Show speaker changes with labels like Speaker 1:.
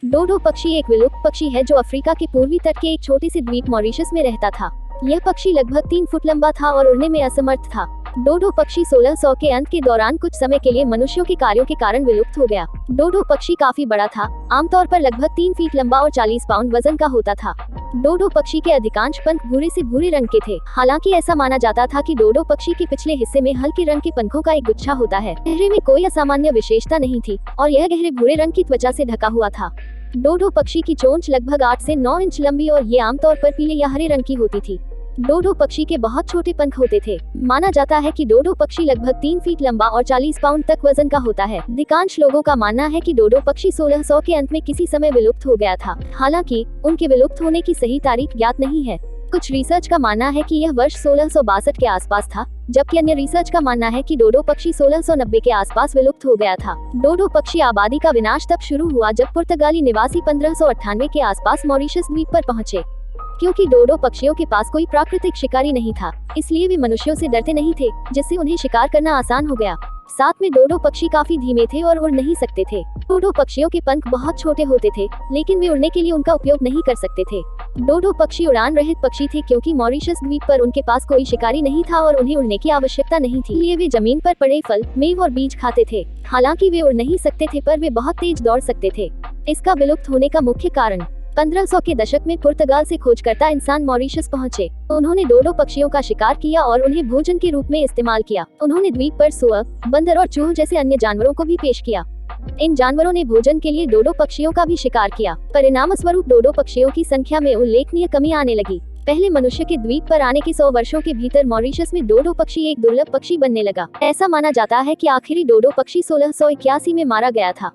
Speaker 1: डोडो पक्षी एक विलुप्त पक्षी है जो अफ्रीका के पूर्वी तट के एक छोटे से द्वीप मॉरिशस में रहता था। यह पक्षी लगभग 3 फुट लंबा था और उड़ने में असमर्थ था। डोडो पक्षी 1600 के अंत के दौरान कुछ समय के लिए मनुष्यों के कार्यों के कारण विलुप्त हो गया। डोडो पक्षी काफी बड़ा था, आमतौर पर लगभग 3 फीट लंबा और 40 पाउंड वजन का होता था। डोडो पक्षी के अधिकांश पंख भूरे से भूरे रंग के थे। हालांकि ऐसा माना जाता था कि डोडो पक्षी के पिछले हिस्से में हल्के रंग के पंखों का एक गुच्छा होता है। चेहरे में कोई असामान्य विशेषता नहीं थी और यह गहरे भूरे रंग की त्वचा से ढका हुआ था। डोडो पक्षी की चोंच लगभग 8 से 9 इंच लंबी और ये आमतौर पर पीले या हरे रंग की होती थी। डोडो पक्षी के बहुत छोटे पंख होते थे। माना जाता है कि डोडो पक्षी लगभग 3 फीट लंबा और 40 पाउंड तक वजन का होता है। अधिकांश लोगों का मानना है कि डोडो पक्षी 1600 के अंत में किसी समय विलुप्त हो गया था। हालांकि उनके विलुप्त होने की सही तारीख ज्ञात नहीं है। कुछ रिसर्च का मानना है कि यह वर्ष 1662 के आसपास था, जबकि अन्य रिसर्च का मानना है कि डोडो पक्षी 1690 के आसपास विलुप्त हो गया था। डोडो पक्षी आबादी का विनाश तब शुरू हुआ जब पुर्तगाली निवासी 1598 के आसपास मॉरिशस द्वीप पर पहुंचे। क्योंकि डोडो पक्षियों के पास कोई प्राकृतिक शिकारी नहीं था, इसलिए वे मनुष्यों से डरते नहीं थे, जिससे उन्हें शिकार करना आसान हो गया। साथ में डोडो पक्षी काफी धीमे थे और उड़ नहीं सकते थे। डोडो पक्षियों के पंख बहुत छोटे होते थे, लेकिन वे उड़ने के लिए उनका उपयोग नहीं कर सकते थे। डोडो पक्षी उड़ान रहित पक्षी थे क्योंकि मॉरिशस द्वीप पर उनके पास कोई शिकारी नहीं था और उन्हें उड़ने की आवश्यकता नहीं थी, इसलिए वे जमीन पर पड़े फल, मेव और बीज खाते थे। हालांकि वे उड़ नहीं सकते थे, पर वे बहुत तेज दौड़ सकते थे। इसका विलुप्त होने का मुख्य कारण 1500 के दशक में पुर्तगाल से खोजकर्ता इंसान मॉरिशस पहुंचे। उन्होंने डोडो पक्षियों का शिकार किया और उन्हें भोजन के रूप में इस्तेमाल किया। उन्होंने द्वीप पर सुअर, बंदर और चूहे जैसे अन्य जानवरों को भी पेश किया। इन जानवरों ने भोजन के लिए डोडो पक्षियों का भी शिकार किया। परिणाम स्वरूप डोडो पक्षियों की संख्या में उल्लेखनीय कमी आने लगी। पहले मनुष्य के द्वीप पर आने के 100 वर्षों के भीतर मॉरिशस में डोडो पक्षी एक दुर्लभ पक्षी बनने लगा। ऐसा माना जाता है कि आखिरी डोडो पक्षी 1681 में मारा गया था।